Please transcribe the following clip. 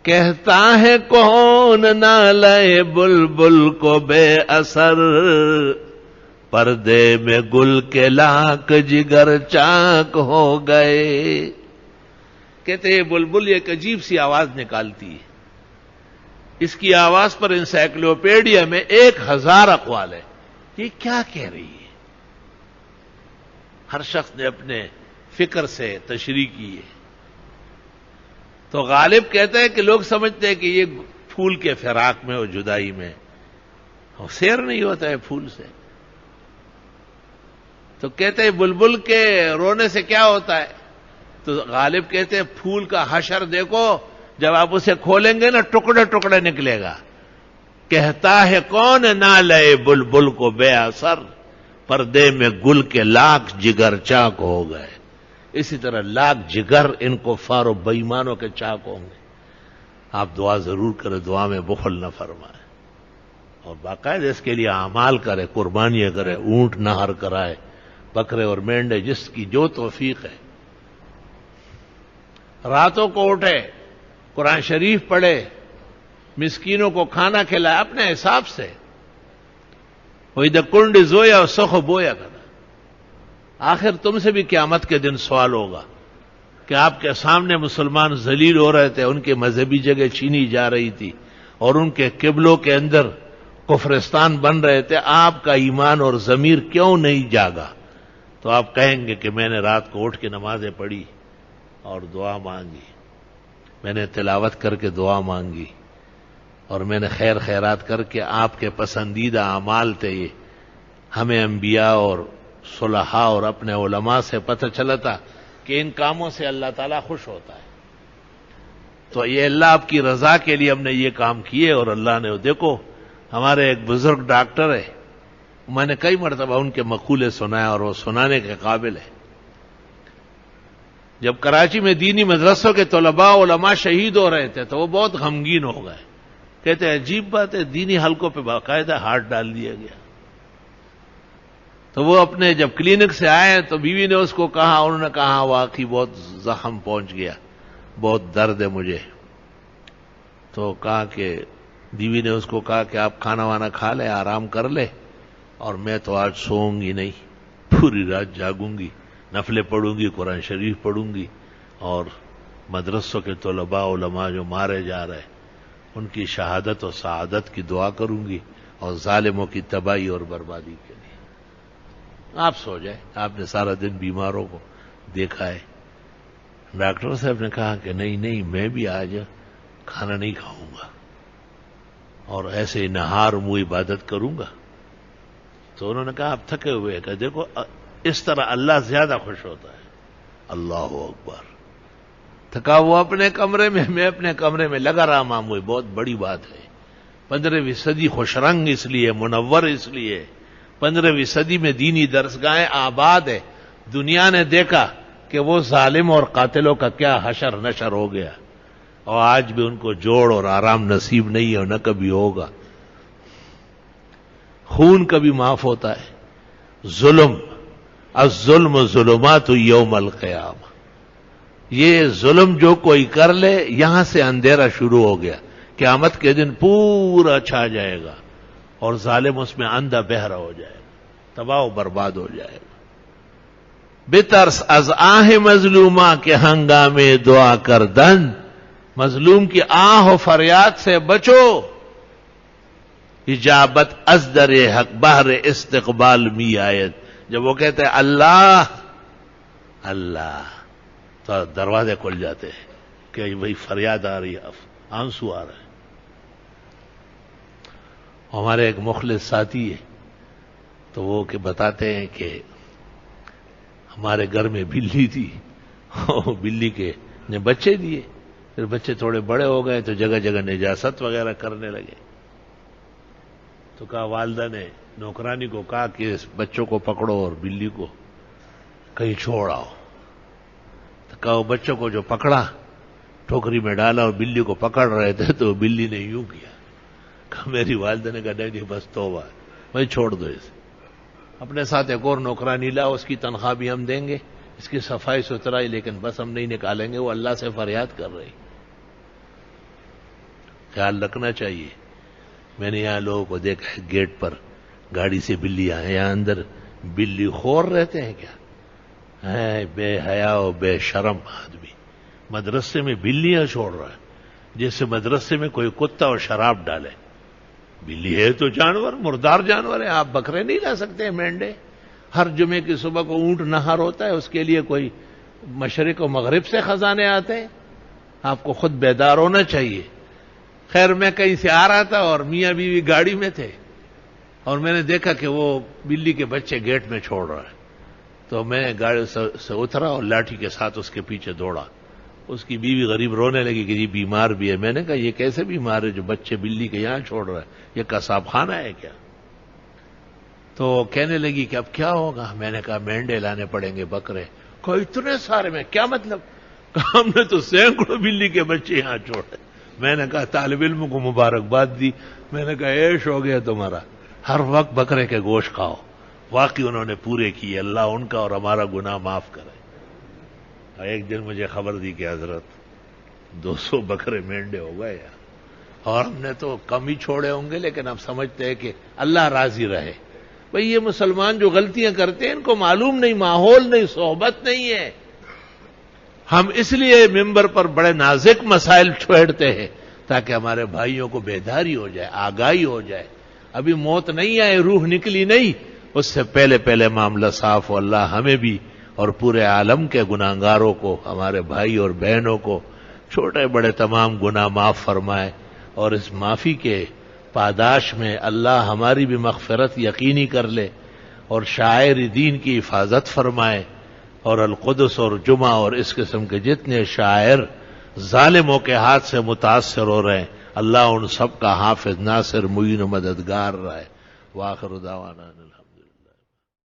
کہتا ہے کون نہ لائے بلبل کو بے اثر، پردے میں گل کے لاکھ جگر چاک ہو گئے. کہتے ہیں بلبل ایک عجیب سی آواز نکالتی ہے، اس کی آواز پر انسائکلوپیڈیا میں 1000 اقوال ہے. یہ کیا کہہ رہی ہے؟ ہر شخص نے اپنے فکر سے تشریح کی ہے. تو غالب کہتا ہے کہ لوگ سمجھتے ہیں کہ یہ پھول کے فراق میں اور جدائی میں، اور سیر نہیں ہوتا ہے پھول سے. تو کہتے ہیں بلبل کے رونے سے کیا ہوتا ہے؟ تو غالب کہتے ہیں پھول کا حشر دیکھو، جب آپ اسے کھولیں گے نا ٹکڑے ٹکڑے نکلے گا. کہتا ہے کون نہ لئے بلبل کو بے اثر، پردے میں گل کے لاکھ جگر چاک ہو گئے. اسی طرح لاکھ جگر ان کفار و بےایمانوں کے چاک ہوں گے. آپ دعا ضرور کریں، دعا میں بخل نہ فرمائیں، اور باقاعدہ اس کے لیے اعمال کرے، قربانیاں کرے، اونٹ نہر کرائے، بکرے اور مینڈے، جس کی جو توفیق ہے. راتوں کو اٹھے، قرآن شریف پڑھے، مسکینوں کو کھانا کھلائے اپنے حساب سے. وہی دا کنڈ زویا سخ بویا کرنا. آخر تم سے بھی قیامت کے دن سوال ہوگا کہ آپ کے سامنے مسلمان ذلیل ہو رہے تھے، ان کے مذہبی جگہ چھینی جا رہی تھی، اور ان کے قبلوں کے اندر کفرستان بن رہے تھے، آپ کا ایمان اور ضمیر کیوں نہیں جاگا؟ تو آپ کہیں گے کہ میں نے رات کو اٹھ کے نمازیں پڑھی اور دعا مانگی، میں نے تلاوت کر کے دعا مانگی، اور میں نے خیر خیرات کر کے آپ کے پسندیدہ اعمال تھے یہ. ہمیں انبیاء اور صلحاء اور اپنے علماء سے پتہ چلا تھا کہ ان کاموں سے اللہ تعالیٰ خوش ہوتا ہے. تو یہ اللہ آپ کی رضا کے لیے ہم نے یہ کام کیے، اور اللہ نے دیکھو ہمارے ایک بزرگ ڈاکٹر ہے، میں نے کئی مرتبہ ان کے مقولے سنائے اور وہ سنانے کے قابل ہے. جب کراچی میں دینی مدرسوں کے طلباء علماء شہید ہو رہے تھے تو وہ بہت غمگین ہو گئے. کہتے ہیں عجیب بات ہے، دینی حلقوں پہ باقاعدہ ہاتھ ڈال دیا گیا. تو وہ اپنے جب کلینک سے آئے تو بیوی نے اس کو کہا، انہوں نے کہا واقعی بہت زخم پہنچ گیا، بہت درد ہے مجھے. تو کہا کہ بیوی نے اس کو کہا کہ آپ کھانا وانا کھا لیں، آرام کر لے، اور میں تو آج سوؤں گی نہیں، پوری رات جاگوں گی، نفلیں پڑھوں گی، قرآن شریف پڑھوں گی، اور مدرسوں کے طلباء علماء جو مارے جا رہے ان کی شہادت و سعادت کی دعا کروں گی، اور ظالموں کی تباہی اور بربادی کے لیے. آپ سو جائیں، آپ نے سارا دن بیماروں کو دیکھا ہے. ڈاکٹر صاحب نے کہا کہ نہیں میں بھی آج کھانا نہیں کھاؤں گا، اور ایسے نہار منہ عبادت کروں گا. تو انہوں نے کہا آپ تھکے ہوئے ہیں، کہ دیکھو اس طرح اللہ زیادہ خوش ہوتا ہے. اللہ اکبر. تھکا ہوا اپنے کمرے میں، میں اپنے کمرے میں لگا رہا معمولی، بہت بڑی بات ہے. 15ویں صدی خوش رنگ اس لیے، منور اس لیے. 15ویں صدی میں دینی درسگاہیں آباد ہے. دنیا نے دیکھا کہ وہ ظالم اور قاتلوں کا کیا حشر نشر ہو گیا، اور آج بھی ان کو جوڑ اور آرام نصیب نہیں ہے، اور نہ کبھی ہوگا. خون کبھی معاف ہوتا ہے. ظلم، الظلم ظلمات یوم القیامہ. یہ ظلم جو کوئی کر لے، یہاں سے اندھیرا شروع ہو گیا، قیامت کے دن پورا چھا جائے گا، اور ظالم اس میں اندھا بہرا ہو جائے گا، تباہ و برباد ہو جائے گا. بترس از آہ مظلومہ کے ہنگامے دعا کردن. مظلوم کی آہ و فریاد سے بچو. اجابت از در حق بہر استقبال می آیت. جب وہ کہتے ہیں اللہ اللہ، تو دروازے کھل جاتے ہیں کہ وہی فریاد آ رہی ہے، آنسو آ رہے ہیں. ہمارے ایک مخلص ساتھی ہے، تو وہ کہ بتاتے ہیں کہ ہمارے گھر میں بلی تھی، بلی کے نے بچے دیے، پھر بچے تھوڑے بڑے ہو گئے تو جگہ جگہ نجاست وغیرہ کرنے لگے. تو کہا والدہ نے نوکرانی کو کہا کہ اس بچوں کو پکڑو اور بلی کو کہیں چھوڑ آؤ. تو کہا وہ بچوں کو جو پکڑا، ٹوکری میں ڈالا اور بلی کو پکڑ رہے تھے تو بلی نے یوں کیا. کہا میری والدہ نے کہا نہیں بس توبہ، بھائی چھوڑ دو اسے. اپنے ساتھ ایک اور نوکرانی لا، اس کی تنخواہ بھی ہم دیں گے، اس کی صفائی ستھرائی، لیکن بس ہم نہیں نکالیں گے، وہ اللہ سے فریاد کر رہی. خیال رکھنا چاہیے. میں نے یہاں لوگوں کو دیکھا ہے گیٹ پر گاڑی سے بلی آئے, یہاں اندر بلی خور رہتے ہیں کیا؟ ہے بے حیا و بے شرم آدمی مدرسے میں بلیاں چھوڑ رہا ہے, جیسے مدرسے میں کوئی کتا اور شراب ڈالے. بلی ہے تو جانور, مردار جانور ہے, آپ بکرے نہیں لا سکتے, مینڈے. ہر جمعے کی صبح کو اونٹ نہر ہوتا ہے, اس کے لیے کوئی مشرق و مغرب سے خزانے آتے ہیں. آپ کو خود بیدار ہونا چاہیے. خیر میں کہیں سے آ رہا تھا اور میاں بیوی گاڑی میں تھے, اور میں نے دیکھا کہ وہ بلی کے بچے گیٹ میں چھوڑ رہا ہے. تو میں گاڑی سے اترا اور لاٹھی کے ساتھ اس کے پیچھے دوڑا. اس کی بیوی غریب رونے لگی کہ یہ بیمار بھی ہے. میں نے کہا یہ کیسے بیمار ہے جو بچے بلی کے یہاں چھوڑ رہا ہے, یہ قصاب خانہ ہے کیا؟ تو کہنے لگی کہ اب کیا ہوگا؟ میں نے کہا مینڈے لانے پڑیں گے, بکرے. کہا اتنے سارے میں کیا مطلب؟ کہا ہم نے تو سینکڑوں بلی کے بچے یہاں چھوڑے. میں نے کہا طالب علم کو مبارکباد دی. میں نے کہا عیش ہو گیا تمہارا, ہر وقت بکرے کے گوشت کھاؤ. واقعی انہوں نے پورے کیے, اللہ ان کا اور ہمارا گناہ معاف کرے. ایک دن مجھے خبر دی کہ حضرت 200 بکرے مینڈے ہو گئے یار, اور ہم نے تو کم ہی چھوڑے ہوں گے, لیکن اب سمجھتے ہیں کہ اللہ راضی رہے. بھئی یہ مسلمان جو غلطیاں کرتے ہیں ان کو معلوم نہیں, ماحول نہیں, صحبت نہیں ہے. ہم اس لیے ممبر پر بڑے نازک مسائل چھیڑتے ہیں تاکہ ہمارے بھائیوں کو بیداری ہو جائے, آگاہی ہو جائے. ابھی موت نہیں آئے, روح نکلی نہیں, اس سے پہلے معاملہ صاف ہو. اللہ ہمیں بھی اور پورے عالم کے گناہگاروں کو, ہمارے بھائی اور بہنوں کو چھوٹے بڑے تمام گناہ معاف فرمائے, اور اس معافی کے پاداش میں اللہ ہماری بھی مغفرت یقینی کر لے, اور شاعر دین کی حفاظت فرمائے. اور القدس اور جمعہ اور اس قسم کے جتنے شاعر ظالموں کے ہاتھ سے متاثر ہو رہے ہیں, اللہ ان سب کا حافظ, ناصر, معین و مددگار رہے. وآخر دعوانا الحمد.